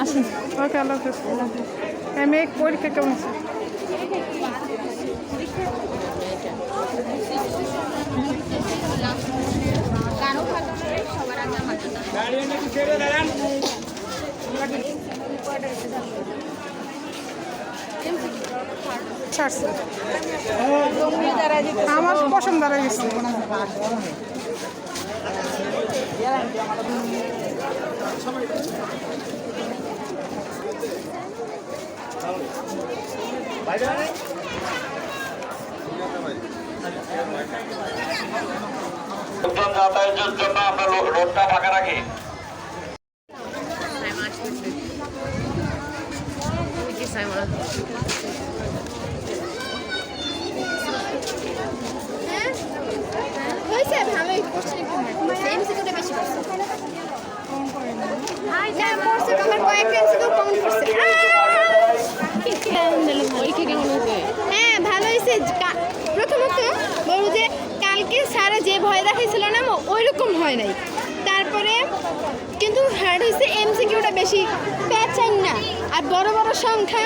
আসুন। ওকে, আল্লাহ হাফেজ। মেয়ে পরীক্ষা কেমন আছে? ছাড়ছে, আমার পছন্দ দাঁড়ায় গেছে। যাতায়াতের জন্য আমরা রোডটা ফাঁকা রাখি। হয়েছে ভালোই এমসিকিউটা বেশি করছে। না পড়ছে আমার কয়েকটা এমসিকিউ কমন করছে। হ্যাঁ ভালো হয়েছে। প্রথমত বলবো যে কালকে সারা যে ভয় দেখাইছিল না ওই রকম হয় নাই। তারপরে কিন্তু হার্ড হয়েছে এমসিকিউটা বেশি প্যাচান না, আর বড় বড় সংখ্যা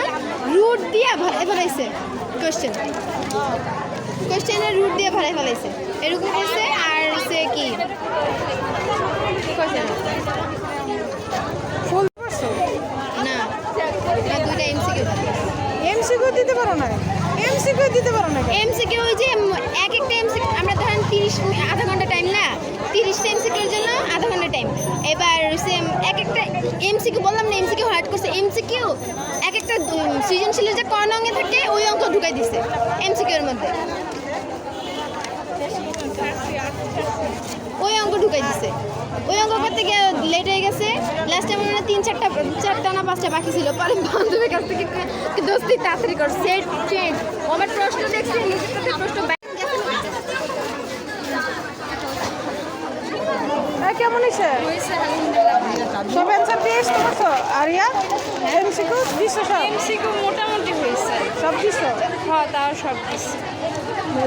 রুট দিয়ে ভরাই ফেলাইছে। কোশ্চেনের রুট দিয়ে ভরাই ফেলাইছে এরকম হয়েছে। আর হচ্ছে কি না দুইটা এমসিকিউ দিতে পারো না? এমসিকিউ দিতে পারো না? এমসিকিউ ওই যে এক একটা এমসিকিউ আমরা ধরেন 30 আধা ঘন্টা টাইম না, 30টা এমসিকিউর জন্য আধা ঘন্টা টাইম। এবার সেম এক একটা এমসিকিউ বললাম না এমসিকিউ হার্ড করছে। এমসিকিউ এক একটা সৃজনশীলের যে কোন অঙ্গে থাকে ওই অঙ্ক ঢুকাই দিছে এমসিকিউর মধ্যে, ওই অঙ্ক ঢুকাই দিছে। ওই অঙ্ক করতে গিয়ে লেট হয়ে গেছে। লাস্টে মনে হয় 3-4টা না 5টা বাকি ছিল। পরে বান্ধবীর কাছ থেকে দোস্তি তাড়াতাড়ি কর সেট চেঞ্জ। আমার প্রশ্ন দেখছি প্রশ্ন কেমন হয়েছে? সব অ্যান্সার দিয়ে এসতে পারছো? আরিয়া এমসিকিউ দিছো? সব এমসিকিউ মোটামুটি হয়েছে। সব দিছো? হ্যাঁ তাও সব কিছু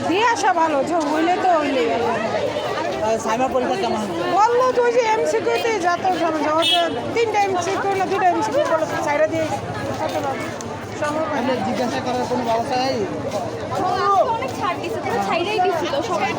দিয়ে আসা ভালো, যে হইলে তো হইলে সাইমা পরীক্ষা কেমন হচ্ছে? বললো তো ওই যে এমসিকিউতে যত সমস্যা, 3টা এমসিকিউ না 2টা এমসিকিউ বলো সাইডে দিয়ে সম্ভব হয় না। জিজ্ঞাসা করার কোনো ব্যবস্থা নেই? অনেক ছাড় দিচ্ছে, ছাইড়াই দিচ্ছিল সবাই।